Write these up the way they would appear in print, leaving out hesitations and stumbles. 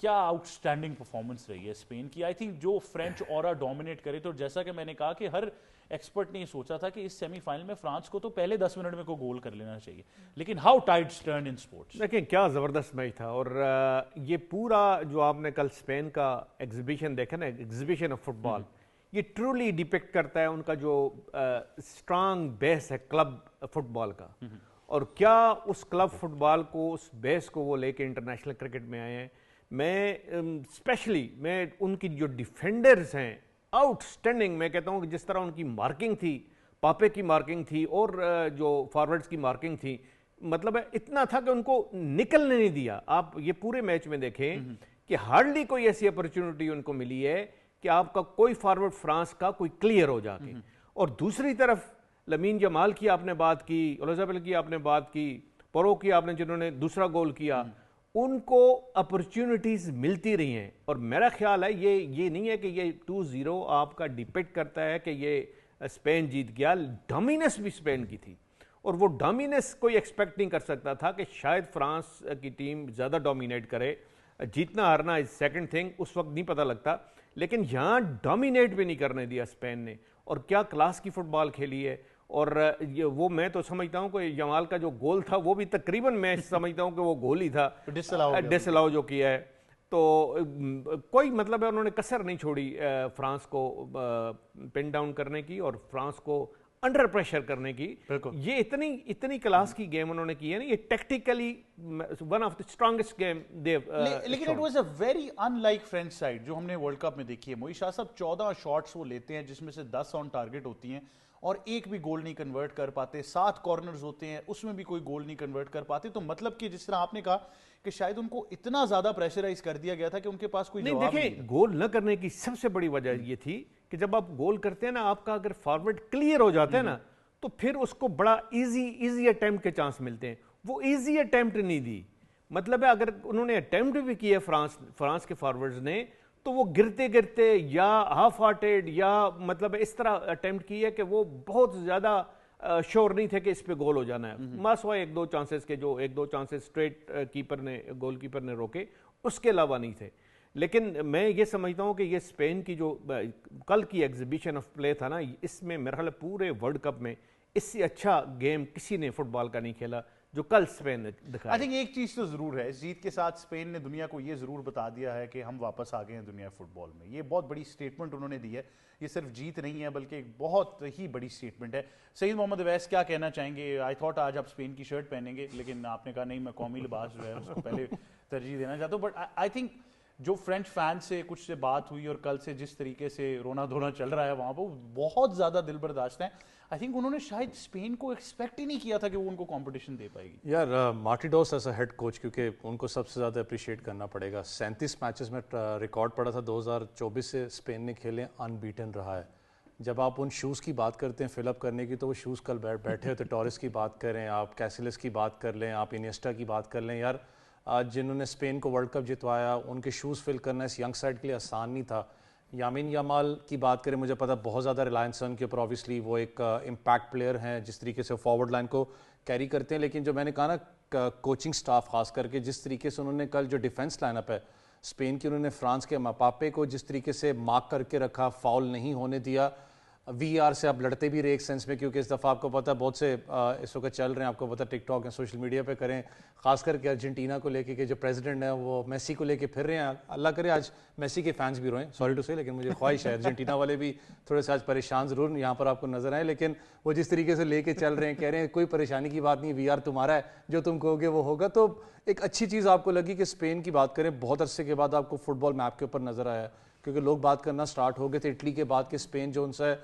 کیا out standing performance رہی ہے اسپین کی. آئی تھنک جو فرینچ اورا ڈومینیٹ کرے, تو جیسا کہ میں نے کہا کہ ہر ایکسپرٹ نے یہ سوچا تھا کہ اس سیمی فائنل میں فرانس کو تو پہلے 10 منٹ میں کوئی گول کر لینا چاہیے, لیکن how tides turned in sports. دیکھیں کیا زبردست میچ تھا, اور یہ پورا جو آپ نے کل اسپین کا ایگزیبیشن دیکھا نا, ایگزیبیشن آف فٹ بال, یہ ٹرولی ڈپیکٹ کرتا ہے ان کا جو اسٹرانگ بیس ہے کلب فٹ بال کا, اور کیا اس کلب فٹ بال کو, اس بیس کو وہ لے کے انٹرنیشنل کرکٹ میں آئے ہیں. میں اسپیشلی میں ان کی جو ڈیفینڈرز ہیں آؤٹ سٹینڈنگ, میں کہتا ہوں کہ جس طرح ان کی مارکنگ تھی, پاپے کی مارکنگ تھی اور جو فارورڈز کی مارکنگ تھی, مطلب اتنا تھا کہ ان کو نکلنے نہیں دیا. آپ یہ پورے میچ میں دیکھیں کہ ہارڈلی کوئی ایسی اپرچونٹی ان کو ملی ہے کہ آپ کا کوئی فارورڈ فرانس کا کوئی کلیئر ہو جا کے. اور دوسری طرف لامین جمال کی آپ نے بات کی, اولوزابل کی آپ نے بات کی, پرو کی آپ نے, جنہوں نے دوسرا گول کیا, ان کو اپرچونٹیز ملتی رہی ہیں. اور میرا خیال ہے یہ نہیں ہے کہ یہ 2-0 آپ کا ڈیپیکٹ کرتا ہے کہ یہ اسپین جیت گیا. ڈومیننس بھی اسپین کی تھی, اور وہ ڈومیننس کوئی ایکسپیکٹ نہیں کر سکتا تھا کہ شاید فرانس کی ٹیم زیادہ ڈومینیٹ کرے. جیتنا ہارنا از سیکنڈ تھنگ, اس وقت نہیں پتہ لگتا, لیکن یہاں ڈومینیٹ بھی نہیں کرنے دیا اسپین نے. اور کیا کلاس کی فٹ بال کھیلی ہے. اور وہ میں تو سمجھتا ہوں کہ جمال کا جو گول تھا وہ بھی تقریباً میں سمجھتا ہوں کہ وہ گول ہی تھا, ڈس الاؤ جو کیا ہے. تو کوئی مطلب ہے انہوں نے کسر نہیں چھوڑی فرانس کو پن ڈاؤن کرنے کی اور فرانس کو انڈر پریشر کرنے کی. یہ اتنی کلاس کی گیم انہوں نے کی ہے نا, یہ tactically one of the strongest game. لیکن it was a very in like French side جو ہم نے ورلڈ کپ میں دیکھی ہے. موئی شاہ صاحب 14 شاٹس وہ لیتے ہیں جس میں سے 10 آن ٹارگٹ ہوتی ہیں, اور ایک بھی گول نہیں کنورٹ کر پاتے. 7 کارنرز ہوتے ہیں, اس میں بھی کوئی گول نہیں کنورٹ کر پاتے. تو مطلب کہ جس طرح آپ نے کہا کہ شاید ان کو اتنا زیادہ پریشرائز کر دیا گیا تھا کہ ان کے پاس کوئی جواب نہیں. دیکھیں گول نہ کرنے کی سب سے بڑی وجہ یہ تھی کہ جب آپ گول کرتے ہیں نا, آپ کا اگر فارورڈ کلیئر ہو جاتا ہے نا, تو پھر اس کو بڑا ایزی اٹیمپٹ کے چانس ملتے ہیں. وہ ایزی اٹیمپٹ نہیں دی. مطلب ہے اگر انہوں نے اٹیمپٹ بھی کیا فرانس کے فارورڈز نے, تو وہ گرتے یا ہاف ہارٹیڈ یا مطلب اس طرح اٹیمپٹ کی ہے کہ وہ بہت زیادہ شور نہیں تھے کہ اس پہ گول ہو جانا ہے. ماسوا 1-2 چانسز کے, جو 1-2 چانسز اسٹریٹ گول کیپر نے روکے, اس کے علاوہ نہیں تھے. لیکن میں یہ سمجھتا ہوں کہ یہ اسپین کی جو کل کی ایگزیبیشن آف پلے تھا نا, اس میں میرا خیال پورے ورلڈ کپ میں اس سے اچھا گیم کسی نے فٹ بال کا نہیں کھیلا جو کل اسپین نے دکھایا. آئی تھنک ایک چیز تو ضرور ہے, اس جیت کے ساتھ اسپین نے دنیا کو یہ ضرور بتا دیا ہے کہ ہم واپس آ گئے ہیں دنیا فٹ بال میں. یہ بہت بڑی اسٹیٹمنٹ انہوں نے دی ہے. یہ صرف جیت نہیں ہے بلکہ ایک بہت ہی بڑی اسٹیٹمنٹ ہے. سعید محمد اویس کیا کہنا چاہیں گے؟ آئی تھاٹ آج آپ اسپین کی شرٹ پہنیں گے, لیکن آپ نے کہا نہیں, میں قومی لباس جو ہے اس کو پہلے ترجیح دینا چاہتا ہوں. بٹ آئی تھنک جو فرینچ فین سے کچھ سے بات ہوئی اور کل سے جس طریقے سے رونا دھونا چل رہا ہے وہاں پہ, بہت زیادہ دل برداشت ہیں. آئی تھنک انہوں نے شاید اسپین کو ایکسپیکٹ ہی نہیں کیا تھا کہ وہ ان کو کمپٹیشن دے پائے گی. یار مارٹیڈوس ایز اے ہیڈ کوچ, کیونکہ ان کو سب سے زیادہ اپریشیٹ کرنا پڑے گا. 37 میچز میں ریکارڈ پڑا تھا 2024 سے اسپین نے کھیلے, ان بیٹن رہا ہے. جب آپ ان شوز کی بات کرتے ہیں فل اپ کرنے کی, تو وہ شوز کل بیٹھے ہوتے. ٹورس کی بات کریں آپ, کیسیلس کی بات کر لیں آپ, انیسٹا کی بات کر لیں. یار آج جنہوں نے اسپین کو ورلڈ کپ جتوایا, ان کے شوز فل کرنا اس ینگ سائڈ کے لیے آسان نہیں تھا. یامین یامال کی بات کریں, مجھے پتا بہت زیادہ ریلائنس ہے ان کے اوپر. اوبیسلی وہ ایک امپیکٹ پلیئر ہیں, جس طریقے سے فارورڈ لائن کو کیری کرتے ہیں. لیکن جو میں نے کہا نا, کوچنگ سٹاف خاص کر کے جس طریقے سے انہوں نے کل جو ڈیفنس لائن اپ ہے اسپین کی, انہوں نے فرانس کے مپاپے کو جس طریقے سے مارک کر کے رکھا, فاؤل نہیں ہونے دیا. وی آر سے آپ لڑتے بھی رہے ایک سینس میں, کیونکہ اس دفعہ آپ کو پتہ بہت سے اس وقت چل رہے ہیں, آپ کو پتہ ٹک ٹاک یا سوشل میڈیا پہ کریں, خاص کر کے ارجنٹینا کو لے کے کہ جو پریزیڈنٹ ہے وہ میسی کو لے کے پھر رہے ہیں. اللہ کرے آج میسی کے فینس بھی روئیں, سوری ٹو سے, لیکن مجھے خواہش ہے ارجنٹینا والے بھی تھوڑے سے آج پریشان ضرور یہاں پر آپ کو نظر آئے. لیکن وہ جس طریقے سے لے کے چل رہے ہیں, کہہ رہے ہیں کوئی پریشانی کی بات نہیں, وی آر تمہارا ہے, جو تم کہو گے وہ ہوگا. تو ایک اچھی چیز آپ کو لگی کہ اسپین کی بات کریں, بہت عرصے کے بعد آپ کو فٹ بال میپ کے اوپر نظر آیا, کیونکہ لوگ بات کرنا سٹارٹ ہو گئے تھے اٹلی کے بعد کہ اسپین جو ان سے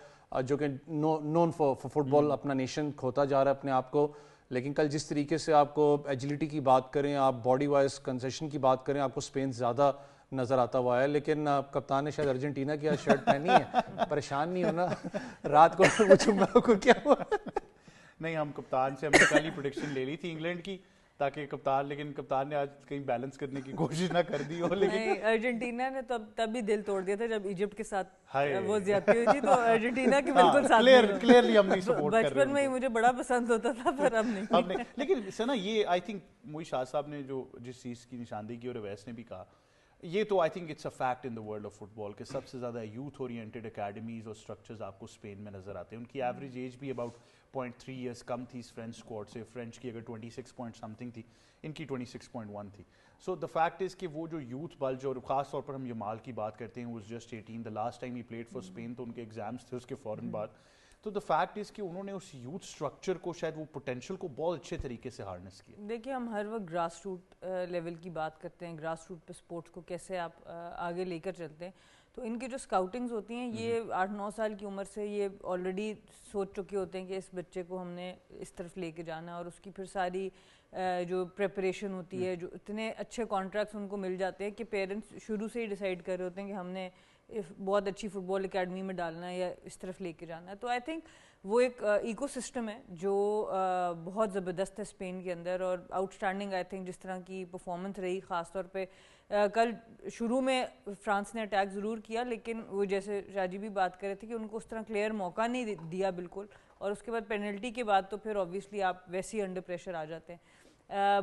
جو کہ نون فٹ بال اپنا نیشن کھوتا جا رہا ہے اپنے آپ کو. لیکن کل جس طریقے سے آپ کو ایجیلٹی کی بات کریں, آپ باڈی وائز کنسیشن کی بات کریں, آپ کو اسپین زیادہ نظر آتا ہوا ہے. لیکن کپتان نے شاید ارجنٹینا کی شرٹ پہنی ہے, پریشان نہیں ہونا رات کو پوچھوں گا آپ کو کیا ہوا. نہیں, ہم کپتان سے ہم نے کل ہی پریڈکشن لے لی تھی انگلینڈ کی, تاکہ لیکن کپتان نے آج کہیں بیلنس کرنے کی کوشش نہ کر دی ہو. لیکن ارجنٹینا نے تب بھی دل توڑ دیا تھا جب ایجپٹ کے ساتھ وہ زیادتی ہوئی تھی, تو ارجنٹینا کی بالکل ساتھ کلیئرلی ہم نہیں سپورٹ کر رہے. بچپن میں ہی مجھے بڑا پسند ہوتا تھا, پر اب نہیں. لیکن سنا یہ آئی تھنک موئی شاہ صاحب نے جو جس چیز کی نشاندہی کی اور اویس نے بھی کہا, یہ تو I think it's a fact in the world of football کہ سب سے زیادہ یوتھ اورینٹیڈ اکیڈمیز اور اسٹرکچرز آپ کو اسپین میں نظر آتے ہیں. ان کی ایوریج ایج بھی اباؤٹ 0.3 ایئرس کم تھی اس فرینچ اسکواڈ سے. فرینچ کی اگر 26 پوائنٹ سم تھنگ تھی, ان کی 26.1 تھی. سو دا فیکٹ از کہ وہ جو یوتھ بلج, اور خاص طور پر ہم یمال کی بات کرتے ہیں, was just 18, the last time ہی پلیڈ فار اسپین, تو ان کے ایگزامس تھے اس کے فوراً بعد. تو دا فیکٹ از کہ انہوں نے اس یوتھ اسٹرکچر کو, شاید وہ پوٹینشیل کو بہت اچھے طریقے سے ہارنس کیا. دیکھیے ہم ہر وقت گراس روٹ لیول کی بات کرتے ہیں, گراس روٹ پہ اسپورٹس کو کیسے آپ آگے لے کر چلتے ہیں. تو ان کی جو اسکاؤٹنگز ہوتی ہیں یہ 8-9 سال کی عمر سے یہ آلریڈی سوچ چکے ہوتے ہیں کہ اس بچے کو ہم نے اس طرف لے کے جانا, اور اس کی پھر ساری جو پریپریشن ہوتی ہے, جو اتنے اچھے کانٹریکٹس ان کو مل جاتے ہیں کہ پیرنٹس شروع سے ہی ڈیسائیڈ کر رہے ہوتے ہیں کہ ہم نے بہت اچھی فٹ بال اکیڈمی میں ڈالنا ہے یا اس طرف لے کے جانا ہے. تو آئی تھنک وہ ایک ایکو سسٹم ہے جو بہت زبردست ہے اسپین کے اندر, اور آؤٹ اسٹینڈنگ آئی تھنک جس طرح کی پرفارمنس رہی. خاص طور پہ کل شروع میں فرانس نے اٹیک ضرور کیا, لیکن وہ جیسے شاجی بھی بات کر رہے تھے کہ ان کو اس طرح کلیئر موقع نہیں دیا بالکل, اور اس کے بعد پینلٹی کے بعد تو پھر اوبویسلی آپ ویسے ہی انڈر پریشر آ جاتے ہیں.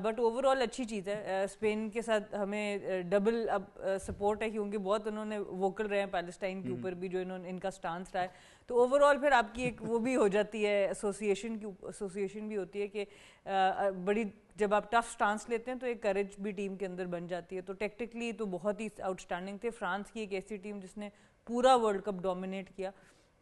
بٹ اوور آل اچھی چیز ہے. اسپین کے ساتھ ہمیں ڈبل اب سپورٹ ہے کیونکہ بہت انہوں نے ووکل رہے ہیں پیلسٹائن کے اوپر بھی, جو ان کا سٹانس رہا ہے. تو اوور آل پھر آپ کی ایک وہ بھی ہو جاتی ہے, ایسوسیشن بھی ہوتی ہے کہ بڑی جب آپ ٹف سٹانس لیتے ہیں تو ایک کریج بھی ٹیم کے اندر بن جاتی ہے. تو ٹیکٹیکلی تو بہت ہی آؤٹ اسٹینڈنگ تھے. فرانس کی ایک ایسی ٹیم جس نے پورا ورلڈ کپ ڈومینیٹ کیا,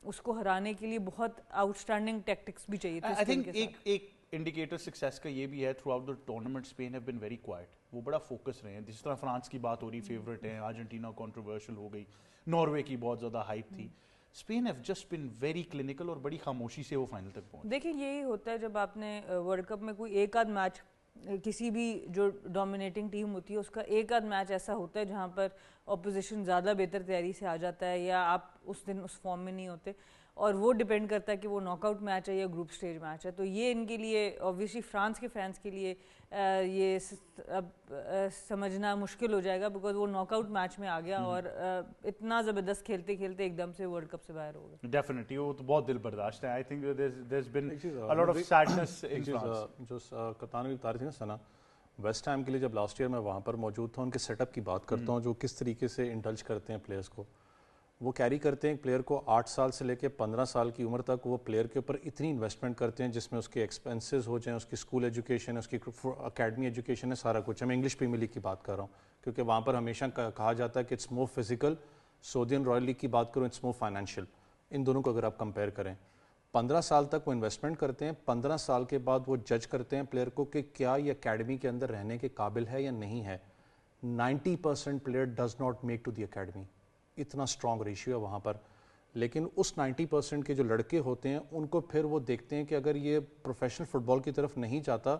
اس کو ہرانے کے لیے بہت آؤٹ اسٹینڈنگ ٹیکٹکس بھی چاہیے تھے. آئی تھنک ایک انڈیکیٹر سکسیس کا یہ بھی ہے, throughout the tournament Spain have been very quiet. وہ بڑا فوکس رہے ہیں. جس طرح فرانس کی بات ہو رہی, فیوریٹ ہیں, ارجنٹینا کنٹروورشل ہو گئی, ناروے کی بہت زیادہ ہائپ تھی. Spain have just been very clinical, اور بڑی خاموشی سے وہ فائنل تک پہنچے. دیکھیں یہی ہوتا ہے جب آپ نے ورلڈ کپ میں کوئی ایک آدھ میچ, کسی بھی جو ڈومینیٹنگ ٹیم ہوتی ہے اس کا ایک آدھ میچ ایسا ہوتا ہے جہاں پر اپوزیشن زیادہ بہتر تیاری سے آ جاتا ہے, یا آپ اس دن اس فارم میں نہیں ہوتے, اور وہ ڈیپینڈ کرتا ہے کہ وہ ناک آؤٹ میچ ہے یا گروپ سٹیج میچ ہے. تو یہ ان کے لیے اوبویسلی فرانس کے فینس کے لیے یہ اب سمجھنا مشکل ہو جائے گا, بیکاز وہ ناک آؤٹ میچ میں آ گیا اور اتنا زبردست کھیلتے کھیلتے ایک دم سے ورلڈ کپ سے باہر ہو گیا. ڈیفینیٹلی وہ تو بہت دل برداشت ہے. I think there has been a lot of sadness in France. جو کپتان بھی بتا رہی تھی نا سنا, ویسٹ ہیم کے لیے جب لاسٹ ایئر میں وہاں پر موجود تھا, ان کے سیٹ اپ کی بات کرتا ہوں, جو کس طریقے سے انڈلج کرتے ہیں پلیئرس کو. وہ کیری کرتے ہیں پلیئر کو 8 سال سے لے کے 15 سال کی عمر تک. وہ پلیئر کے اوپر اتنی انویسٹمنٹ کرتے ہیں جس میں اس کے ایکسپینسز ہو جائیں, اس کی اسکول ایجوکیشن, اس کی اکیڈمی ایجوکیشن ہے, سارا کچھ ہے. میں انگلش پریمیئر لیگ کی بات کر رہا ہوں کیونکہ وہاں پر ہمیشہ کہا جاتا ہے کہ it's more physical. Saudian royal league کی بات کروں, اٹس مور فائنینشیل. ان دونوں کو اگر آپ کمپیئر کریں, 15 سال تک وہ انویسٹمنٹ کرتے ہیں. 15 سال کے بعد وہ جج کرتے ہیں پلیئر کو کہ کیا یہ اکیڈمی کے اندر رہنے کے قابل ہے یا نہیں ہے. 90% player does not make to the academy. اتنا اسٹرانگ ریشیو ہے وہاں پر. لیکن اس 90% کے جو لڑکے ہوتے ہیں ان کو پھر وہ دیکھتے ہیں کہ اگر یہ پروفیشنل فٹ بال کی طرف نہیں جاتا,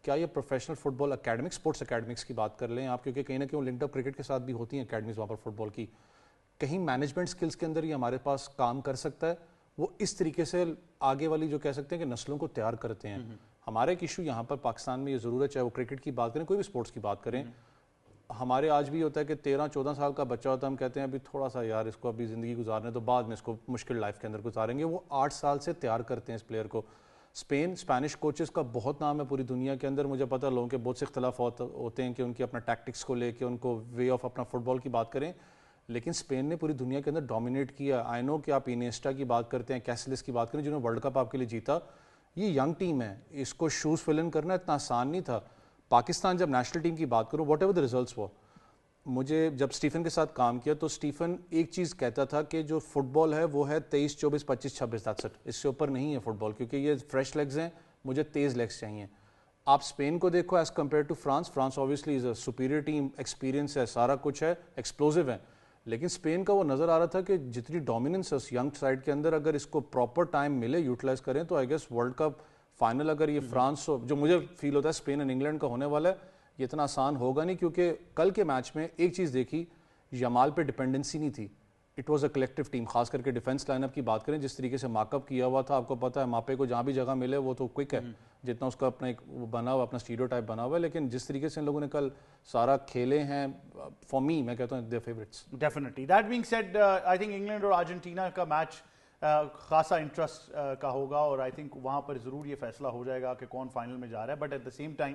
کیا یہ پروفیشنل فٹ بال اکیڈمکس, اسپورٹس اکیڈمکس کی بات کر لیں آپ, کیونکہ کہیں نہ کہیں لنکڈ اپ کرکٹ کے ساتھ بھی ہوتی ہیں اکیڈمیز وہاں پر فٹ بال کی, کہیں مینجمنٹ سکلز کے اندر یہ ہمارے پاس کام کر سکتا ہے. وہ اس طریقے سے آگے والی جو کہہ سکتے ہیں کہ نسلوں کو تیار کرتے ہیں. ہمارا ایک ایشو یہاں پر پاکستان میں یہ ضرور ہے, چاہے وہ کرکٹ کی بات کریں, کوئی بھی اسپورٹس کی بات کریں, ہمارے آج بھی ہوتا ہے کہ 13-14 سال کا بچہ ہوتا ہے, ہم کہتے ہیں ابھی تھوڑا سا یار اس کو ابھی زندگی گزارنے تو بعد میں اس کو مشکل لائف کے اندر گزاریں گے. وہ 8 سال سے تیار کرتے ہیں اس پلیئر کو. اسپینش کوچز کا بہت نام ہے پوری دنیا کے اندر. مجھے پتہ لوگوں کے بہت سے اختلافات ہوتے ہیں کہ ان کی اپنا ٹیکٹکس کو لے کے, ان کو وے آف اپنا فٹ بال کی بات کریں, لیکن اسپین نے پوری دنیا کے اندر ڈومینیٹ کیا. آئی نو کہ آپ انیسٹا کی بات کرتے ہیں, کیسلس کی بات کریں, جنہوں نے ورلڈ کپ آپ کے لیے جیتا. یہ ینگ ٹیم ہے, اس کو شوز فل ان کرنا اتنا آسان نہیں تھا. پاکستان جب نیشنل ٹیم کی بات کروں, واٹ ایور دا ریزلٹس وہ, مجھے جب اسٹیفن کے ساتھ کام کیا تو اسٹیفن ایک چیز کہتا تھا کہ جو فٹ بال ہے وہ ہے 23, 24, 25, 26, دیٹس اٹ. اس سے اوپر نہیں ہے فٹ بال, کیونکہ یہ فریش لیگز ہیں, مجھے تیز لیگز چاہیے. آپ اسپین کو دیکھو as compare to France. France obviously is a superior team, experience ہے, سارا کچھ ہے, ایکسپلوزو ہے. لیکن اسپین کا وہ نظر آ رہا تھا کہ جتنی ڈومیننس ہے اس ینگ سائڈ کے اندر, اگر اس کو پراپر ٹائم ملے, یوٹیلائز کریں, تو I guess world cup final اگر یہ فرانس, جو مجھے فیل ہوتا ہے اسپین اینڈ انگلینڈ کا ہونے والا ہے, یہ اتنا آسان ہوگا نہیں. کیونکہ کل کے میچ میں ایک چیز دیکھی, یمال پہ ڈپینڈنسی نہیں تھی. It was a collective team. خاص کر کے ڈیفینس لائن اپ کی بات کریں, جس طریقے سے مارک اپ کیا ہوا تھا, آپ کو پتا ہے ماپے کو جہاں بھی جگہ ملے وہ تو کوئک ہے, جتنا اس کا اپنا ایک بنا ہوا, اپنا اسٹیریو ٹائپ بنا ہوا ہے. لیکن جس طریقے سے ان لوگوں نے کل سارا کھیلے ہیں, فار می میں کہتا ہوں they favourites. Definitely. That being said, I think England اور ارجنٹینا کا میچ خاصا انٹرسٹ کا ہوگا, اور آئی تھنک وہاں پر ضرور یہ فیصلہ ہو جائے گا کہ کون فائنل میں جا رہا ہے. But at the same time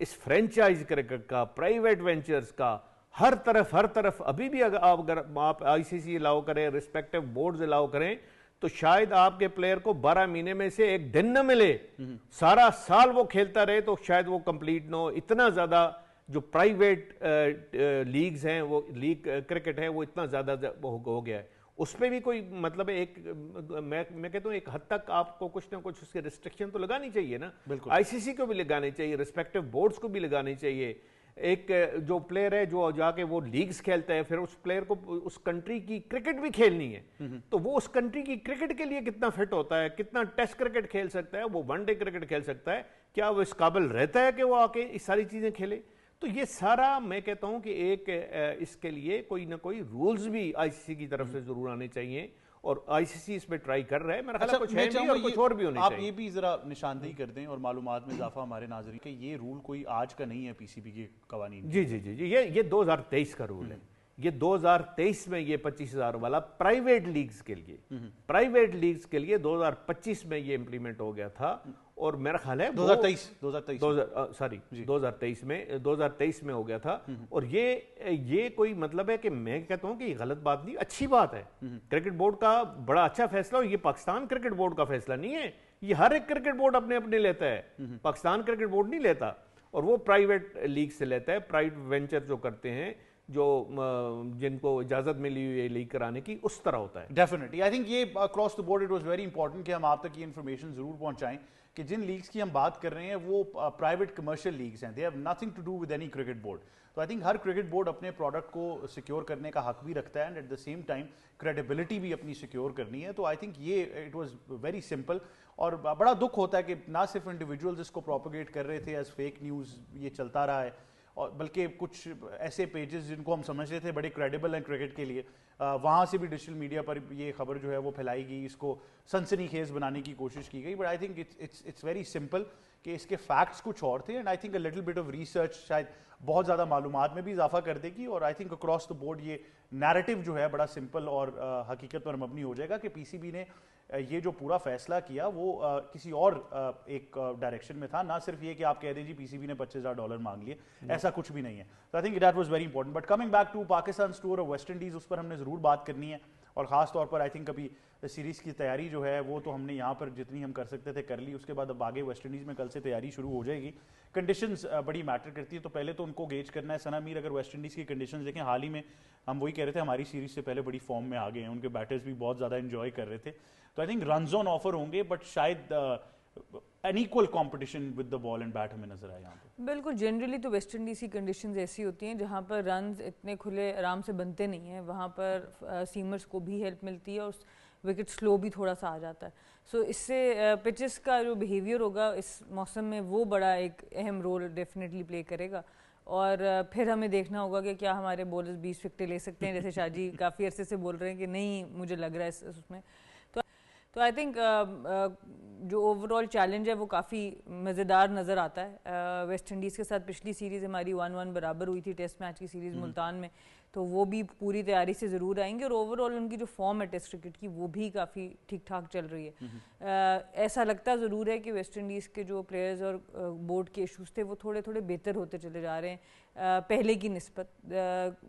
اس فرینچائز کرکٹ کا, پرائیویٹ وینچرز کا, ہر طرف ابھی بھی اگر آپ آئی سی سی الاؤ کریں, رسپیکٹو بورڈز الاؤ کریں, تو شاید آپ کے پلیئر کو 12 مہینے میں سے ایک دن نہ ملے, سارا سال وہ کھیلتا رہے تو شاید وہ کمپلیٹ نہ ہو. اتنا زیادہ جو پرائیویٹ لیگز ہیں, وہ لیگ کرکٹ ہے, وہ اتنا زیادہ ہو گیا ہے. اس پہ بھی کوئی مطلب ایک میں کہتا ہوں ایک حد تک آپ کو کچھ نہ کچھ اس کے ریسٹرکشن تو لگانی چاہیے نا. آئی سی سی کو بھی لگانی چاہیے, رسپیکٹو بورڈز کو بھی لگانی چاہیے. ایک جو پلیئر ہے جو جا کے وہ لیگز کھیلتا ہے, پھر اس پلیئر کو اس کنٹری کی کرکٹ بھی کھیلنی ہے, تو وہ اس کنٹری کی کرکٹ کے لیے کتنا فٹ ہوتا ہے, کتنا ٹیسٹ کرکٹ کھیل سکتا ہے, وہ ون ڈے کرکٹ کھیل سکتا ہے, کیا وہ اس قابل رہتا ہے کہ وہ آ کے اس ساری چیزیں کھیلے. تو یہ سارا میں کہتا ہوں کہ ایک اس کے لیے کوئی نہ کوئی رولز بھی آئی سی سی کی طرف سے ضرور آنے چاہیے, اور آئی سی سی اس پہ ٹرائی کر رہا ہے. میرا خیال ہے کچھ ہے بھی اور کچھ اور بھی ہونے چاہیے. آپ یہ بھی ذرا نشاندہی کر دیں اور معلومات میں اضافہ ہمارے ناظرین کہ یہ رول کوئی آج کا نہیں ہے پی سی بی کے قوانین. جی یہ 2023 کا رول ہے. یہ 2023 میں یہ 25,000 والا پرائیویٹ لیگز کے لیے 2025 میں یہ امپلیمنٹ ہو گیا تھا. اور میرا خیال ہے 2023 میں ہو گیا تھا. اور یہ کوئی مطلب ہے کہ میں کہتا ہوں کہ یہ غلط بات نہیں, اچھی بات ہے. کرکٹ بورڈ کا بڑا اچھا فیصلہ, اور یہ پاکستان کرکٹ بورڈ کا فیصلہ نہیں ہے, یہ ہر ایک کرکٹ بورڈ اپنے لیتا ہے. پاکستان کرکٹ بورڈ نہیں لیتا, اور وہ پرائیویٹ لیگ سے لیتا ہے. پرائیویٹ وینچر جو کرتے ہیں, جو جن کو اجازت ملی ہوئی ہے لیگ کرانے کی, اس طرح ہوتا ہے. ڈیفینیٹلی آئی تھنک یہ across the board it was very important کہ ہم آپ تک یہ انفارمیشن ضرور پہنچائیں کہ جن لیگز کی ہم بات کر رہے ہیں وہ پرائیویٹ کمرشل لیگز ہیں. They have nothing to do with any cricket board. تو آئی تھنک ہر کرکٹ بورڈ اپنے پروڈکٹ کو سیکیور کرنے کا حق بھی رکھتا ہے, and at the same time credibility بھی اپنی سیکیور کرنی ہے. تو آئی تھنک یہ اٹ واز ویری سمپل. اور بڑا دکھ ہوتا ہے کہ نہ صرف انڈیویجولز اس کو پروپیگیٹ کر رہے تھے ایز فیک نیوز, یہ چلتا رہا ہے, اور بلکہ کچھ ایسے پیجز جن کو ہم سمجھتے تھے بڑے کریڈیبل ہیں کرکٹ کے لیے, وہاں سے بھی ڈیجیٹل میڈیا پر یہ خبر جو ہے وہ پھیلائی گئی, اس کو سنسنی خیز بنانے کی کوشش کی گئی. But I think it's very simple کہ اس کے فیکٹس کچھ اور تھے, and I think a little bit of research شاید بہت زیادہ معلومات میں بھی اضافہ کر دے گی. اور I think across the board یہ نیریٹو جو ہے بڑا سمپل اور حقیقت پر مبنی ہو جائے گا کہ پی سی بی نے یہ جو پورا فیصلہ کیا وہ کسی اور ایک ڈائریکشن میں تھا, نہ صرف یہ کہ آپ کہہ دیں جی پی سی بی نے $25,000 مانگ لیے, ایسا کچھ بھی نہیں ہے. تو I think that was very important. But coming back to Pakistan tour اور ویسٹ انڈیز, اس پر ہم نے ضرور بات کرنی ہے, اور خاص طور پر آئی تھنک ابھی سیریز کی تیاری جو ہے وہ تو ہم نے یہاں پر جتنی ہم کر سکتے تھے کر لی. اس کے بعد اب آگے ویسٹ انڈیز میں کل سے تیاری شروع ہو جائے گی. کنڈیشنز بڑی میٹر کرتی ہے, تو پہلے تو ان کو گیج کرنا ہے. ثنا میر اگر ویسٹ انڈیز کی کنڈیشنز دیکھیں, حال ہی میں ہم وہی کہہ رہے تھے ہماری سیریز سے پہلے بڑی فارم میں آ گئے ہیں, ان کے بیٹرز بھی بہت زیادہ انجوائے کر رہے تھے. تو I think runs on offer ہوں گے, بٹ شاید an equal competition with the ball and bat ہمیں نظر آئے یہاں پہ. بالکل, جنرلی تو ویسٹ انڈیز کی کنڈیشنز ایسی ہوتی ہیں جہاں پر رنز اتنے کھلے آرام سے بنتے نہیں ہیں, وہاں پر سیمرز کو بھی ہیلپ ملتی ہے, اور وکٹ سلو بھی تھوڑا سا آ جاتا ہے. سو اس سے پچز کا جو بیہیویئر ہوگا اس موسم میں وہ بڑا ایک اہم رول ڈیفینیٹلی پلے کرے گا. اور پھر ہمیں دیکھنا ہوگا کہ کیا ہمارے بولرز 20 وکٹیں لے سکتے ہیں, جیسے شاہ جی کافی عرصے سے بول رہے ہیں کہ نہیں مجھے لگ رہا ہے اس میں. تو آئی تھنک جو اوور آل چیلنج ہے وہ کافی مزیدار نظر آتا ہے. ویسٹ انڈیز کے ساتھ پچھلی سیریز ہماری 1-1 برابر ہوئی تھی ٹیسٹ میچ کی سیریز ملتان میں, تو وہ بھی پوری تیاری سے ضرور آئیں گے. اور اوور آل ان کی جو فارم ہے ٹیسٹ کرکٹ کی وہ بھی کافی ٹھیک ٹھاک چل رہی ہے. ایسا لگتا ضرور ہے کہ ویسٹ انڈیز کے جو پلیئرز اور بورڈ کے ایشوز تھے وہ تھوڑے تھوڑے بہتر ہوتے چلے جا رہے ہیں پہلے کی نسبت.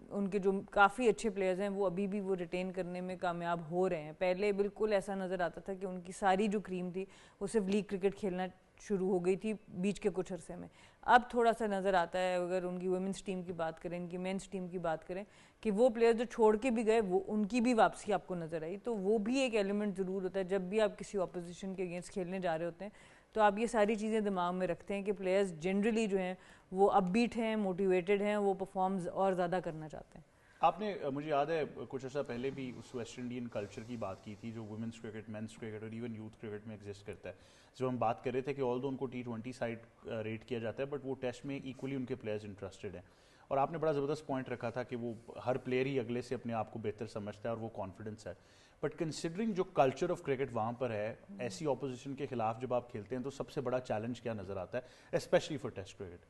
ان کے جو کافی اچھے پلیئرز ہیں وہ ابھی بھی وہ ریٹین کرنے میں کامیاب ہو رہے ہیں. پہلے بالکل ایسا نظر آتا تھا کہ ان کی ساری جو کریم تھی وہ صرف لیگ کرکٹ کھیلنا شروع ہو گئی تھی بیچ کے کچھ عرصے میں. اب تھوڑا سا نظر آتا ہے, اگر ان کی ویمنس ٹیم کی بات کریں, ان کی مینس ٹیم کی بات کریں, کہ وہ پلیئر جو چھوڑ کے بھی گئے وہ ان کی بھی واپسی آپ کو نظر آئی. تو وہ بھی ایک ایلیمنٹ ضرور ہوتا ہے جب بھی آپ کسی اپوزیشن کے اگینسٹ کھیلنے جا رہے ہوتے ہیں, تو آپ یہ ساری چیزیں دماغ میں رکھتے ہیں کہ پلیئرز جنرلی جو ہیں وہ اپ بیٹ ہیں, موٹیویٹڈ ہیں, وہ پرفارمز اور زیادہ کرنا چاہتے ہیں. آپ نے مجھے یاد ہے کچھ عرصہ پہلے بھی اس ویسٹ انڈین کلچر کی بات کی تھی جو ویمنس کرکٹ, مینس کرکٹ اور ایون یوتھ کرکٹ میں ایگزسٹ کرتا ہے. جو ہم بات کر رہے تھے کہ آل دو ان کو T20 سائڈ ریٹ کیا جاتا ہے, بٹ وہ ٹیسٹ میں ایکولی ان کے پلیئرز انٹرسٹڈ ہیں. اور آپ نے بڑا زبردست پوائنٹ رکھا تھا کہ وہ ہر پلیئر ہی اگلے سے اپنے آپ کو بہتر سمجھتا ہے اور وہ کانفیڈنس ہے. بٹ کنسیڈرنگ جو کلچر آف کرکٹ وہاں پر ہے, ایسی اپوزیشن کے خلاف جب آپ کھیلتے ہیں تو سب سے بڑا چیلنج کیا نظر آتا ہے اسپیشلی فار ٹیسٹ کرکٹ؟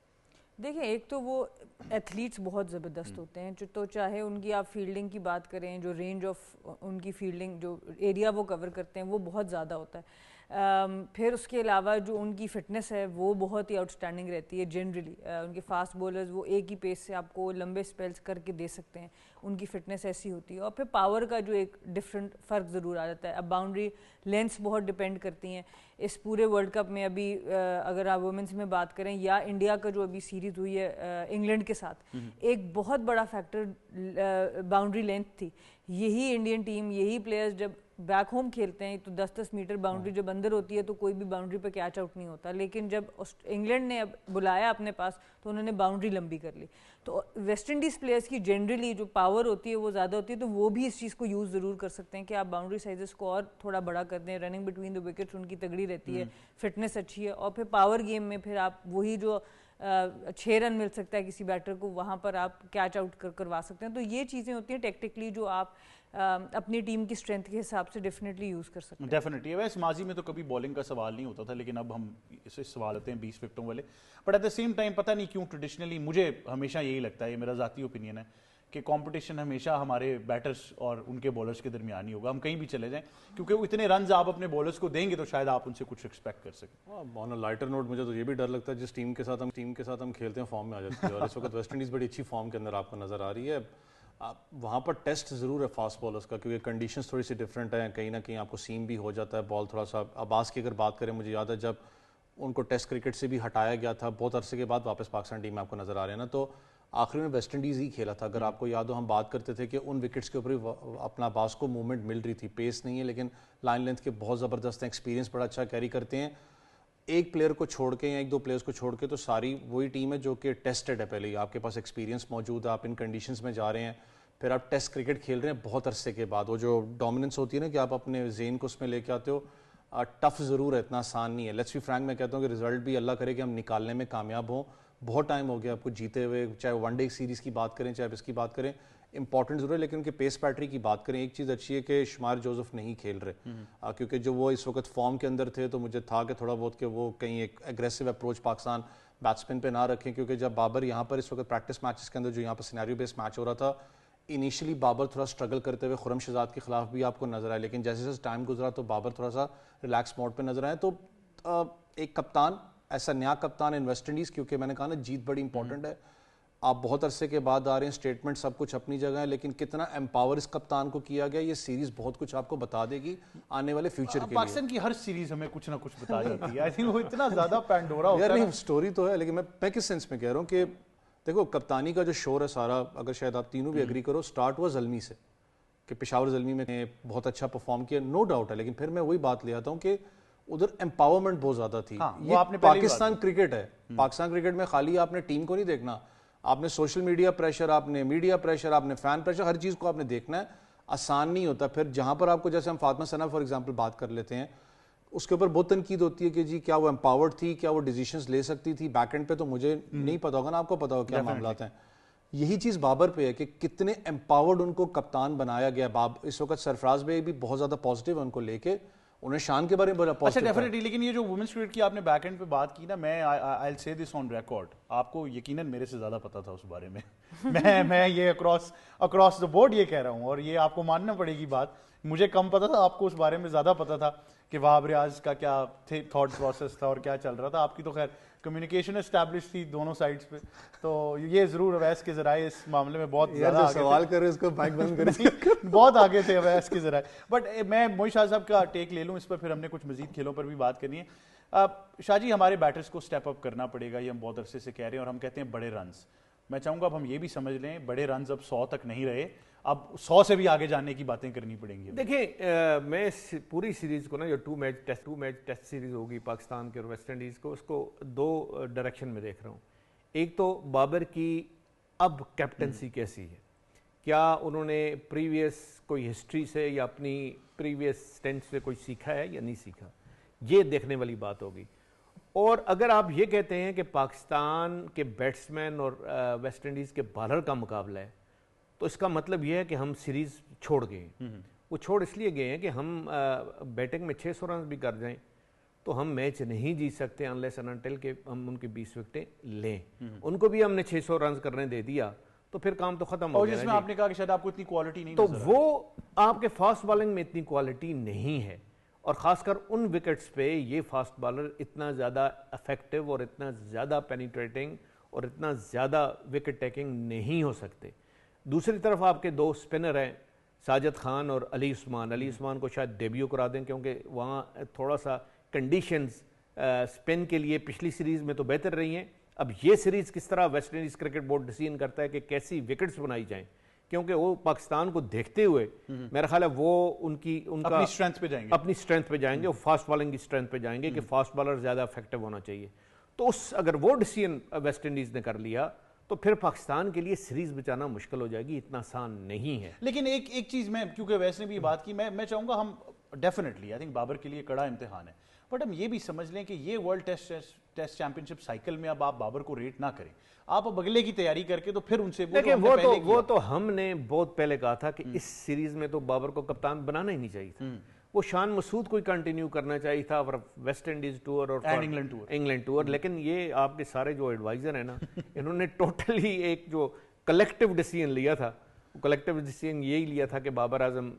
دیکھیں, ایک تو وہ ایتھلیٹس بہت زبردست ہوتے ہیں, تو چاہے ان کی آپ فیلڈنگ کی بات کریں, جو رینج آف ان کی فیلڈنگ جو ایریا وہ کور کرتے ہیں وہ بہت زیادہ ہوتا ہے. پھر اس کے علاوہ جو ان کی فٹنس ہے وہ بہت ہی آؤٹ اسٹینڈنگ رہتی ہے جنرلی. ان کے فاسٹ بولرز وہ ایک ہی پیس سے آپ کو لمبے اسپیلس کر کے دے سکتے ہیں, ان کی فٹنس ایسی ہوتی ہے. اور پھر پاور کا جو ایک ڈفرینٹ فرق ضرور آ جاتا ہے. اب باؤنڈری لینتھس بہت ڈپینڈ کرتی ہیں اس پورے ورلڈ کپ میں. ابھی اگر آپ وومنس میں بات کریں یا انڈیا کا جو ابھی سیریز ہوئی ہے انگلینڈ کے ساتھ, ایک بہت بڑا فیکٹر باؤنڈری لینتھ تھی. یہی انڈین ٹیم, یہی پلیئرز جب بیک ہوم کھیلتے ہیں تو 10-10 میٹر باؤنڈری جب اندر ہوتی ہے تو کوئی بھی باؤنڈری پہ کیچ آؤٹ نہیں ہوتا, لیکن جب انگلینڈ نے اب بلایا اپنے پاس تو انہوں نے باؤنڈری لمبی کر لی. تو ویسٹ انڈیز پلیئرس کی جنرلی جو پاور ہوتی ہے وہ زیادہ ہوتی ہے, تو وہ بھی اس چیز کو یوز ضرور کر سکتے ہیں کہ آپ باؤنڈری سائزز کو اور تھوڑا بڑا کر دیں. رننگ بٹوین دا وکٹس ان کی تگڑی رہتی ہے, فٹنس اچھی ہے, اور پھر پاور گیم میں پھر آپ وہی جو 6 رن مل سکتا ہے کسی بیٹر کو, وہاں پر آپ کیچ آؤٹ کروا سکتے ہیں. تو یہ چیزیں ہوتی ہیں ٹیکٹیکلی جو آپ اپنی ٹیم کی اسٹرینتھ کے حساب سے ڈیفینیٹلی یوز کر سکتے ہیں. ڈیفینیٹلی. ویسے ماضی میں تو کبھی بالنگ کا سوال نہیں ہوتا تھا, لیکن اب ہم اسے سوال ہوتے ہیں 20 وکٹوں والے. But at the same time پتہ نہیں کیوں ٹریڈیشنلی مجھے ہمیشہ یہی لگتا ہے, یہ میرا ذاتی اوپینین ہے, کہ کمپٹیشن ہمیشہ ہمارے بیٹرز اور ان کے بولرز کے درمیان ہی ہوگا. ہم کہیں بھی چلے جائیں, کیونکہ وہ اتنے رنز آپ اپنے بولرز کو دیں گے تو شاید آپ ان سے کچھ ایکسپیکٹ کر سکیں. آن اے لائٹر نوٹ مجھے تو یہ بھی ڈر لگتا ہے جس ٹیم کے ساتھ ہم کھیلتے ہیں فارم میں آ جاتی ہے, اور اس وقت ویسٹ انڈیز بڑی اچھی فارم کے اندر آپ کو نظر آ رہی ہے. وہاں پر ٹیسٹ ضرور ہے فاسٹ بالرز کا, کیونکہ کنڈیشنز تھوڑی سی ڈفرینٹ ہیں, کہیں نہ کہیں آپ کو سیم بھی ہو جاتا ہے بال تھوڑا سا. عباس کی اگر بات کریں, مجھے یاد ہے جب ان کو ٹیسٹ کرکٹ سے بھی ہٹایا گیا تھا, بہت عرصے کے بعد واپس پاکستان ٹیم میں آپ کو نظر آ رہے ہیں نا, تو آخری میں ویسٹ انڈیز ہی کھیلا تھا. اگر آپ کو یاد ہو, ہم بات کرتے تھے کہ ان وکٹس کے اوپر اپنا عباس کو موومنٹ مل رہی تھی, پیس نہیں ہے لیکن لائن لینتھ کے بہت زبردست ہیں, ایکسپیرینس بڑا اچھا کیری کرتے ہیں. ایک پلیئر کو چھوڑ کے یا 1-2 پلیئرس کو چھوڑ کے تو ساری وہی ٹیم ہے جو کہ ٹیسٹڈ ہے. پہلے ہی آپ کے پاس ایکسپیرینس موجود ہے, آپ ان کنڈیشنز میں جا رہے ہیں, پھر آپ ٹیسٹ کرکٹ کھیل رہے ہیں بہت عرصے کے بعد. وہ جو ڈومیننس ہوتی ہے نا کہ آپ اپنے ذہن کو اس میں لے کے آتے ہو, ٹف ضرور ہے, اتنا آسان نہیں ہے. لیٹس بی فرینک, میں کہتا ہوں کہ رزلٹ بھی اللہ کرے کہ ہم نکالنے میں کامیاب ہوں. بہت ٹائم ہو گیا آپ کو جیتے ہوئے, چاہے ون ڈے سیریز کی بات کریں چاہے اس کی بات کریں, امپورٹنٹ ضرور ہے. لیکن ان کے پیس پیٹری کی بات کریں, ایک چیز اچھی ہے کہ شمار جوزف نہیں کھیل رہے, کیونکہ جو وہ اس وقت فارم کے اندر تھے تو مجھے تھا کہ تھوڑا بہت کہ وہ کہیں ایک ایگریسو اپروچ پاکستان بیٹسمین پہ نہ رکھیں, کیونکہ جب بابر یہاں پر اس وقت پریکٹس میچز کے اندر جو یہاں پر سینیریو بیس میچ ہو رہا تھا, انیشلی بابر تھوڑا سٹرگل کرتے ہوئے خرم شہزاد کے خلاف بھی آپ کو نظر آئے, لیکن جیسے جیسے ٹائم گزرا تو بابر تھوڑا سا ریلیکس موڈ پہ نظر آئے. تو ایک کپتان, ایسا نیا کپتان ان ویسٹ انڈیز, کیونکہ میں نے کہا نا جیت بڑی امپورٹنٹ ہے, آپ بہت عرصے کے بعد آ رہے ہیں, اسٹیٹمنٹ سب کچھ اپنی جگہ ہے, لیکن کتنا امپاور اس کپتان کو کیا گیا, یہ سیریز بہت کچھ آپ کو بتا دے گی آنے والے فیوچر کے لیے. پاکستان کی ہر سیریز ہمیں کچھ نہ کچھ بتا جاتی ہے. آئی تھنک وہ اتنا زیادہ پینڈورا ہوتا ہے. نہیں, سٹوری تو ہے, لیکن میں کس سینس میں کہہ رہا ہوں کہ دیکھو کپتانی کا جو شور ہے سارا, اگر شاید آپ تینوں بھی اگری کرو, سٹارٹ ہوا زلمی سے کہ پشاور زلمی میں بہت اچھا پرفارم کیا, نو ڈاؤٹ ہے, لیکن پھر میں وہی بات لے آتا ہوں کہ ادھر امپاورمنٹ بہت زیادہ تھی. یہ پاکستان کرکٹ ہے, پاکستان کرکٹ میں خالی آپ نے ٹیم کو نہیں دیکھنا, آپ نے سوشل میڈیا پریشر, آپ نے میڈیا پریشر, آپ نے فین پریشر, ہر چیز کو آپ نے دیکھنا ہے. آسان نہیں ہوتا. پھر جہاں پر آپ کو, جیسے ہم فاطمہ ثنا فار ایگزامپل بات کر لیتے ہیں, اس کے اوپر بہت تنقید ہوتی ہے کہ جی کیا وہ امپاورڈ تھی, کیا وہ ڈیسیشنز لے سکتی تھی بیک اینڈ پہ, تو مجھے نہیں پتا ہوگا نا, آپ کو پتا ہوگا کیا معاملات ہیں. یہی چیز بابر پہ ہے کہ کتنے امپاورڈ ان کو کپتان بنایا گیا. اس وقت سرفراز بھائی بھی بہت زیادہ پازیٹیو ان کو لے کے, انہیں شان کے بارے میں بڑا پازیٹیو. اچھا ڈیفینیٹلی. لیکن یہ جو وومنس کرکٹ کی آپ نے بیک اینڈ پہ بات کی نا, میں آئی ول سے دس آن ریکارڈ, آپ کو یقیناً میرے سے زیادہ پتا تھا اس بارے میں. میں یہ اکراس دا بورڈ یہ کہہ رہا ہوں, اور یہ آپ کو ماننا پڑے گی بات, مجھے کم پتا تھا, آپ کو اس بارے میں زیادہ پتا تھا کہ وہاب ریاض کا کیا تھاٹ پروسیس تھا اور کیا چل رہا تھا. آپ کی تو خیر کمیونیکیشن اسٹیبلش تھی دونوں سائڈس پہ, تو یہ ضرور اویس کے ذرائع اس معاملے میں بہت زیادہ آگے سوال کرے اس کو مائک بند کرے, بہت آگے تھے اویس کے ذرائع. بٹ میں موئی شاہ صاحب کا ٹیک لے لوں اس پر, پھر ہم نے کچھ مزید کھیلوں پر بھی بات کرنی ہے. شاہ جی, ہمارے بیٹرز کو اسٹیپ اپ کرنا پڑے گا, یہ ہم بہت عرصے سے کہہ رہے ہیں, اور ہم کہتے ہیں بڑے رنز. میں چاہوں گا اب ہم یہ بھی سمجھ لیں, بڑے رنز اب 100 تک نہیں رہے, اب 100 سے بھی آگے جانے کی باتیں کرنی پڑیں گی. دیکھیں, میں پوری سیریز کو نا, جو 2 میچ ٹیسٹ سیریز ہوگی پاکستان کے اور ویسٹ انڈیز کو, اس کو 2 ڈائریکشن میں دیکھ رہا ہوں. ایک تو بابر کی اب کیپٹنسی کیسی ہے, کیا انہوں نے پریویس کوئی ہسٹری سے یا اپنی پریویس سٹینٹ سے کوئی سیکھا ہے یا نہیں سیکھا, یہ دیکھنے والی بات ہوگی. اور اگر آپ یہ کہتے ہیں کہ پاکستان کے بیٹسمین اور ویسٹ انڈیز کے بالر کا مقابلہ ہے, تو اس کا مطلب یہ ہے کہ ہم سیریز چھوڑ گئے ہیں. وہ چھوڑ اس لیے گئے ہیں کہ ہم بیٹنگ میں 600 رنز بھی کر جائیں تو ہم میچ نہیں جیت سکتے انلیس اینڈ انٹل کہ ہم ان کی 20 وکٹیں لیں. ان کو بھی ہم نے 600 رنز کرنے دے دیا تو پھر کام تو ختم ہو گیا. اور جس میں آپ نے کہا کہ شاید آپ کو اتنی کوالٹی نہیں, تو وہ آپ کے فاسٹ بالنگ میں اتنی کوالٹی نہیں ہے. اور خاص کر ان وکٹس پہ یہ فاسٹ بالر اتنا زیادہ افیکٹو اور اتنا زیادہ پینیٹریٹنگ اور اتنا زیادہ وکٹ ٹیکنگ نہیں ہو سکتے. دوسری طرف آپ کے دو اسپنر ہیں ساجد خان اور علی عثمان کو شاید ڈیبیو کرا دیں کیونکہ وہاں تھوڑا سا کنڈیشنز اسپن کے لیے پچھلی سیریز میں تو بہتر رہی ہیں. اب یہ سیریز کس طرح West Indies cricket board decision کرتا ہے کہ کیسی وکٹس بنائی جائیں, کیونکہ وہ پاکستان کو دیکھتے ہوئے میرا خیال ہے وہ ان کا اپنی اسٹرینتھ پہ جائیں گے, وہ فاسٹ بالنگ کی اسٹرینتھ پہ جائیں گے کہ فاسٹ بالر زیادہ افیکٹو ہونا چاہیے. تو اگر وہ ڈیسیژن ویسٹ انڈیز نے کر لیا تو پھر پاکستان کے لیے سیریز بچانا مشکل ہو جائے گی, اتنا آسان نہیں ہے. لیکن ایک چیز میں, کیونکہ ویسے نے بھی بات کی, میں چاہوں گا ہم ڈیفینیٹلی آئی تھنک بابر کے لیے کڑا امتحان ہے, بٹ ہم یہ بھی سمجھ لیں کہ یہ ورلڈ ٹیسٹ چیمپئن شپ سائیکل میں اب آپ بابر کو ریٹ نہ کریں, آپ اب اگلے کی تیاری کر کے تو پھر ان سے وہ تو ہم نے بہت پہلے کہا تھا کہ اس سیریز میں تو بابر کو کپتان بنانا ہی نہیں چاہیے تھا. وہ شان مسعود کو ہی کنٹینیو کرنا چاہیے تھا اور ویسٹ انڈیز ٹور اور انگلینڈ ٹور. لیکن یہ آپ کے سارے جو ایڈوائزر ہیں نا, انہوں نے ٹوٹلی ایک جو کلیکٹیو ڈیسیژن لیا تھا, کلیکٹیو ڈیسیژن یہی لیا تھا کہ بابر اعظم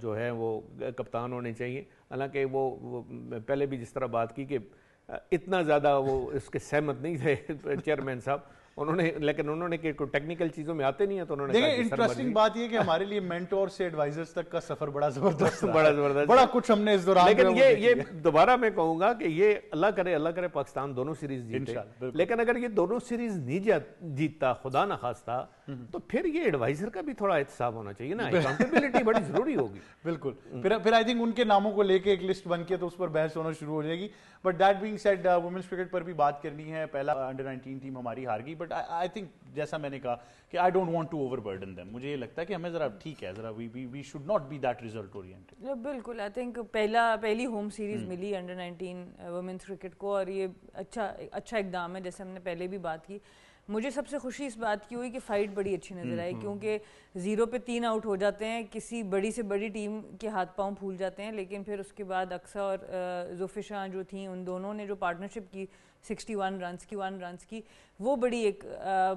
جو ہے وہ کپتان ہونے چاہیے. حالانکہ وہ پہلے بھی جس طرح بات کی کہ اتنا زیادہ وہ اس کے سہمت نہیں تھے چیئرمین صاحب, لیکن انہوں نے کہ ٹیکنیکل چیزوں میں آتے نہیں ہیں تو انہوں نے دیکھیں انٹرسٹنگ بات یہ کہ ہمارے لیے مینٹور سے ایڈوائزرز تک کا سفر بڑا زبردست بڑا کچھ ہم نے اس دوران. لیکن یہ دوبارہ میں کہوں گا کہ یہ اللہ کرے پاکستان دونوں سیریز جیتے, لیکن اگر یہ دونوں سیریز نہیں جیتتا خدا نہ خواستہ تو پھر یہ ایڈوائزر کا بھی تھوڑا احتساب ہونا چاہیے نا, اکاؤنٹیبلٹی بڑی ضروری ہوگی. بالکل, پھر آئی تھنک ان کے ناموں کو لے کے ایک لسٹ بن کے تو اس پر بحث ہونا شروع ہو جائے گی. But that being said women's cricket پر بھی بات کرنی ہے. پہلا انڈر 19 ٹیم ہماری ہار گئی, بٹ آئی تھنک جیسا میں نے کہا کہ I don't want to overburden them. مجھے یہ لگتا ہے کہ ہمیں ذرا ٹھیک ہے, ذرا we should not be that result oriented. بالکل, آئی تھنک پہلی ہوم سیریز ملی انڈر 19 وومنس کرکٹ کو, اور یہ اچھا اقدام ہے. جیسے ہم نے پہلے بھی بات کی, مجھے سب سے خوشی اس بات کی ہوئی کہ فائٹ بڑی اچھی نظر آئی, کیونکہ 0 پہ 3 آؤٹ ہو جاتے ہیں, کسی بڑی سے بڑی ٹیم کے ہاتھ پاؤں پھول جاتے ہیں, لیکن پھر اس کے بعد اقصیٰ اور زوفشاں جو تھیں ان دونوں نے جو پارٹنرشپ کی 61 رنز کی وہ بڑی ایک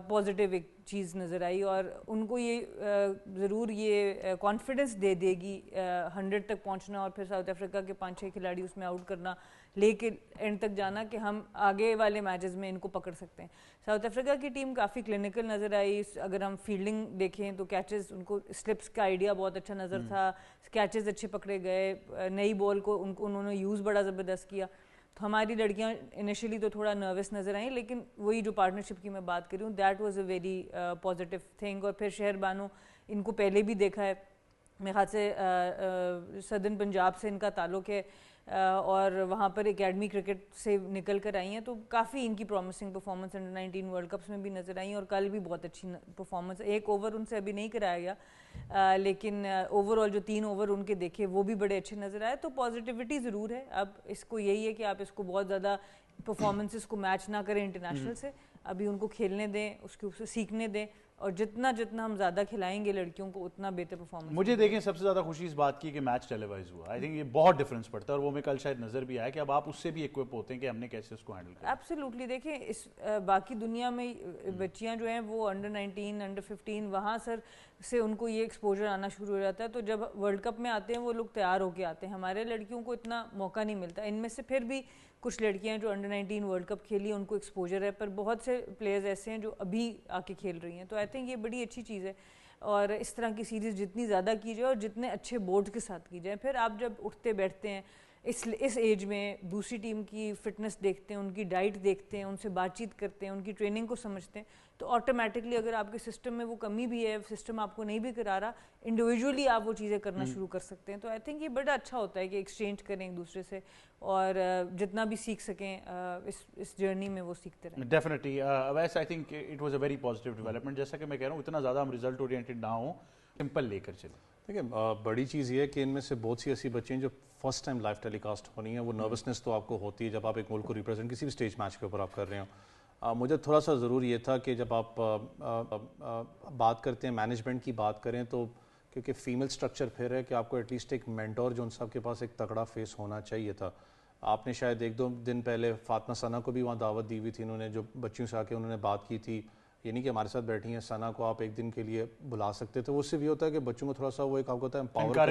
پازیٹیو ایک چیز نظر آئی, اور ان کو یہ ضرور یہ کانفیڈنس دے گی 100 تک پہنچنا, اور پھر ساؤتھ افریقہ کے 5-6 کھلاڑی اس میں آؤٹ کرنا, لے کے اینڈ تک جانا کہ ہم آگے والے میچز میں ان کو پکڑ سکتے ہیں. ساؤتھ افریقہ کی ٹیم کافی کلینکل نظر آئی. اگر ہم فیلڈنگ دیکھیں تو کیچز, ان کو سلپس کا آئیڈیا بہت اچھا نظر تھا, کیچز اچھے پکڑے گئے, نئی بال کو انہوں نے یوز بڑا زبردست کیا. تو ہماری لڑکیاں انیشلی تو تھوڑا نروس نظر آئیں, لیکن وہی جو پارٹنرشپ کی میں بات کر رہی ہوں, that was a very positive thing. اور پھر شہر بانو, ان کو پہلے بھی دیکھا ہے, میرے خیال سے سدرن پنجاب سے ان کا تعلق ہے, اور وہاں پر اکیڈمی کرکٹ سے نکل کر آئی ہیں, تو کافی ان کی promising performance under 19 world cups میں بھی نظر آئی ہیں, اور کل بھی بہت اچھی پرفارمنس. ایک اوور ان سے ابھی نہیں کرایا گیا, لیکن اوور آل جو 3 اوور ان کے دیکھے وہ بھی بڑے اچھے نظر آئے. تو پازیٹیوٹی ضرور ہے. اب اس کو یہی ہے کہ آپ اس کو بہت زیادہ پرفارمنسز کو میچ نہ کریں انٹرنیشنل سے, ابھی ان کو کھیلنے دیں, اس کے اوپر سیکھنے دیں, اور جتنا ہم زیادہ کھلائیں گے لڑکیوں کو اتنا بہتر پرفارمنس. مجھے دیکھیں سب سے زیادہ خوشی اس بات کی کہ میچ ٹیلی وائز ہوا. آئی تھنک یہ بہت ڈفرینس پڑتا ہے, اور وہ میں کل شاید نظر بھی آیا کہ اب آپ اس سے بھی ایکوپ ہوتے ہیں کہ ہم نے کیسے اس کو ہینڈل کیا. ایبسلیوٹلی. دیکھیں اس باقی دنیا میں بچیاں جو ہیں وہ انڈر 19 انڈر 15 وہاں سے ان کو یہ ایکسپوجر آنا شروع ہو جاتا ہے, تو جب ورلڈ کپ میں آتے ہیں وہ لوگ تیار ہو کے آتے ہیں. ہمارے لڑکیوں کو اتنا موقع نہیں ملتا. ان میں سے پھر بھی کچھ لڑکیاں جو انڈر 19 ورلڈ کپ کھیلی ان کو ایکسپوجر ہے, پر بہت سے پلیئرز ایسے ہیں جو ابھی آ کے کھیل رہی ہیں. تو آئی تھنک یہ بڑی اچھی چیز ہے, اور اس طرح کی سیریز جتنی زیادہ کی جائے اور جتنے اچھے بورڈ کے ساتھ کی جائے, پھر آپ جب اٹھتے بیٹھتے ہیں اس ایج میں, دوسری ٹیم کی فٹنس دیکھتے ہیں, ان کی ڈائٹ دیکھتے ہیں, ان سے بات چیت کرتے ہیں, ان کی ٹریننگ کو سمجھتے ہیں, تو آٹومیٹکلی اگر آپ کے سسٹم میں وہ کمی بھی ہے, سسٹم آپ کو نہیں بھی کرا رہا, انڈیویجولی آپ وہ چیزیں کرنا شروع کر سکتے ہیں. تو آئی تھنک یہ بڑا اچھا ہوتا ہے کہ ایکسچینج کریں ایک دوسرے سے, اور جتنا بھی سیکھ سکیں اس جرنی میں وہ سیکھتے رہیں. ڈیفینیٹلی. ویسے I think it was a very positive development. جیسا کہ میں کہہ رہا ہوں, اتنا زیادہ ہم ریزلٹ اورینٹیڈ نہ ہوں, سمپل لے کر چلیں. دیکھیں بڑی چیز یہ ہے کہ ان میں سے بہت سی ایسی بچیں جو فرسٹ ٹائم لائیو ٹیلی کاسٹ ہونی ہے. وہ نروسنس تو آپ کو ہوتی ہے جب آپ ایک ملک کو ریپرزینٹ کسی بھی اسٹیج میچ کے اوپر آپ کر رہے ہوں. مجھے تھوڑا سا ضرور یہ تھا کہ جب آپ بات کرتے ہیں مینجمنٹ کی بات کریں, تو کیونکہ فیمیل سٹرکچر پھر ہے کہ آپ کو ایٹ لیسٹ ایک مینٹور جو ان سب کے پاس ایک تگڑا فیس ہونا چاہیے تھا. آپ نے شاید 1-2 دن پہلے فاطمہ ثنا کو بھی وہاں دعوت دی ہوئی تھی, انہوں نے جو بچیوں سے آ کے انہوں نے بات کی تھی, یہ نہیں کہ ہمارے ساتھ بیٹھی ہیں ثنا کو آپ ایک دن کے لیے بلا سکتے تھے. وہ صرف یہ ہوتا ہے کہ بچوں کو تھوڑا سا وہ ایک آپ کو ہوتا ہے امپاور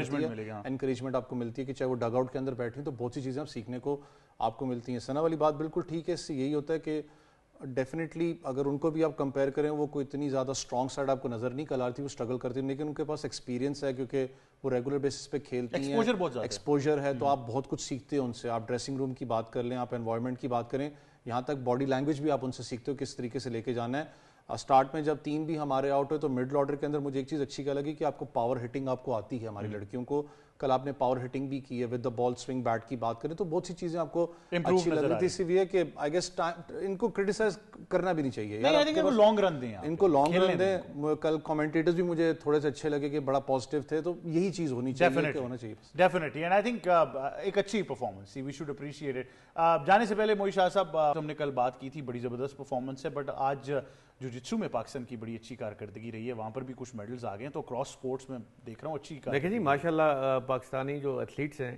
انکریجمنٹ آپ کو ملتی ہے کہ چاہے وہ ڈگ آؤٹ کے اندر بیٹھی ہیں تو بہت سی چیزیں آپ سیکھنے کو آپ کو ملتی ہیں. ثنا والی بات بالکل ٹھیک ہے. اس سے یہی ہوتا ہے کہ ڈیفینیٹلی اگر ان کو بھی آپ کمپیئر کریں وہ کوئی اتنی زیادہ اسٹرانگ سائڈ آپ کو نظر نہیں کل آتی, وہ اسٹرگل کرتی ہیں, لیکن ان کے پاس ایکسپیرینس ہے کیونکہ وہ ریگولر بیسس پہ کھیلتی ہیں, ایکسپوجر ہے, تو آپ بہت کچھ سیکھتے ہیں ان سے. آپ ڈریسنگ روم کی بات کر لیں, آپ انوائرمنٹ کی بات کریں, یہاں تک باڈی لینگویج بھی آپ ان سے سیکھتے ہو کس طریقے سے لے کے جانا ہے. اسٹارٹ میں جب 3 بھی ہمارے آؤٹ ہوئے تو مڈل آرڈر کے اندر مجھے ایک چیز اچھی کیا لگی کہ آپ کو پاور ہٹنگ آپ کو آتی ہے ہماری لڑکیوں کو. کل آپ نے پاور ہٹنگ بھی کی ہے with the ball swing bat کی بات کریں تو بہت سی چیزیں آپ کو اچھی لگ رہی تھی. اسی لیے کہ آئی گیس ان کو کرٹیسائز کرنا بھی نہیں چاہیے, لانگ رن دیں, ان کو لانگ رن دیں. کل کمنٹیٹرز بھی مجھے تھوڑے سے اچھے لگے کہ بڑا پازیٹیو تھے, تو یہی چیز ہونی چاہیے. ڈیفینیٹلی اینڈ آئی تھنک ایک اچھی performance, we should appreciate it. جانے سے پہلے موئی شاہ صاحب, ہم نے کل بات کی تھی بڑی زبردست پرفارمنس ہے, بٹ آج جو جتسو میں پاکستان کی بڑی اچھی کارکردگی رہی ہے, وہاں پر بھی کچھ میڈلز آ گئے ہیں, تو کراس سپورٹس میں دیکھ رہا ہوں اچھی دیکھیں جی ماشاء اللہ پاکستانی جو ایتھلیٹس ہیں,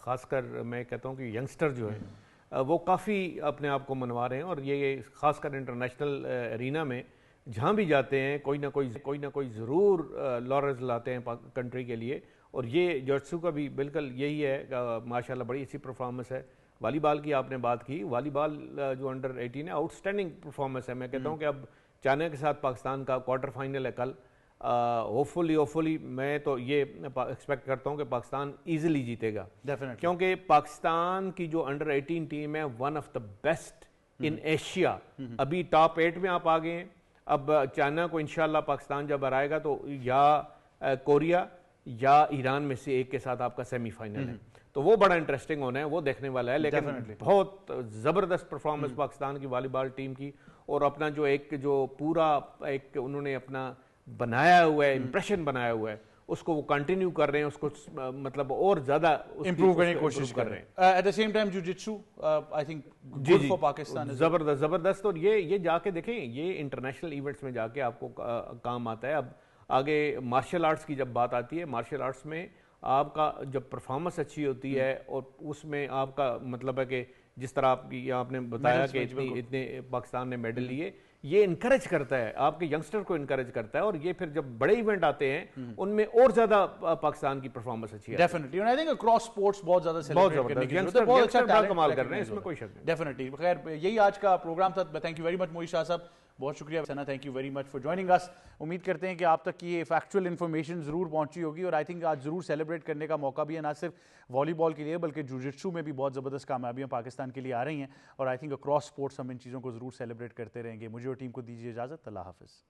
خاص کر میں کہتا ہوں کہ ینگسٹر جو ہے وہ کافی اپنے آپ کو منوا رہے ہیں, اور یہ خاص کر انٹرنیشنل ارینا میں جہاں بھی جاتے ہیں کوئی نہ کوئی ضرور لارز لاتے ہیں کنٹری کے لیے. اور یہ جتسو کا بھی بالکل یہی ہے, ماشاء اللہ بڑی اچھی پرفارمنس ہے. والی بال کی آپ نے بات کی, والی بال جو انڈر 18 ہے آؤٹ اسٹینڈنگ پرفارمنس ہے. میں کہتا ہوں کہ اب چائنا کے ساتھ پاکستان کا کوارٹر فائنل ہے کل, ہوپفلی میں تو یہ ایکسپیکٹ کرتا ہوں کہ پاکستان ایزیلی جیتے گا, کیونکہ پاکستان کی جو انڈر 18 ٹیم ہے one of the best in Asia. ابھی ٹاپ 8 میں آپ آ گئے ہیں. اب چائنا کو انشاءاللہ پاکستان جب ہرائے گا تو یا کوریا یا ایران میں سے ایک کے ساتھ آپ کا سیمی فائنل ہے, تو وہ بڑا انٹرسٹنگ ہونا ہے, وہ دیکھنے والا ہے. لیکن بہت زبردست پرفارمنس پاکستان کی والی بال ٹیم کی, اور اپنا جو پورا ایک انہوں نے اپنا بنایا ہوا ہے, امپریشن بنایا ہوا ہے, اس کو وہ کنٹینیو کر رہے ہیں, اس کو مطلب اور زیادہ امپروو کرنے کی کوشش کر رہے ہیں. At the same time jujitsu I think good for Pakistan, زبردست. اور یہ جا کے دیکھیں, یہ انٹرنیشنل ایونٹس میں جا کے آپ کو کام آتا ہے. اب آگے مارشل آرٹس کی جب بات آتی ہے, مارشل آرٹس میں آپ کا جب پرفارمنس اچھی ہوتی ہے اور اس میں آپ کا مطلب ہے کہ جس طرح آپ نے بتایا کہ اتنے پاکستان نے میڈل لیے, یہ انکریج کرتا ہے آپ کے ینگسٹر کو, انکریج کرتا ہے. اور یہ پھر جب بڑے ایونٹ آتے ہیں ان میں اور زیادہ پاکستان کی پرفارمنس اچھی ہے. Definitely I think cross sports بہت زیادہ سیلیبریٹ کرنے کی ضرورت ہے, بہت اچھا ٹیلنٹ کمال کر رہے ہیں, اس میں کوئی شک نہیں. ڈیفینیٹلی. خیر یہی آج کا پروگرام تھا. تھینک یو ویری مچ موئی شاہ صاحب, بہت شکریہ. Sana thank you very much for joining us. امید کرتے ہیں کہ آپ تک یہ فیکچوئل انفارمیشن ضرور پہنچی ہوگی, اور آئی تھنک آج ضرور سیلیبریٹ کرنے کا موقع بھی ہے, نہ صرف والی بال کے لیے بلکہ جوجتسو میں بھی بہت زبردست کامیابیاں پاکستان کے لیے آ رہی ہیں, اور آئی تھنک اکراس سپورٹس ہم ان چیزوں کو ضرور سیلیبریٹ کرتے رہیں گے. مجھے اور ٹیم کو دیجیے اجازت. اللہ حافظ.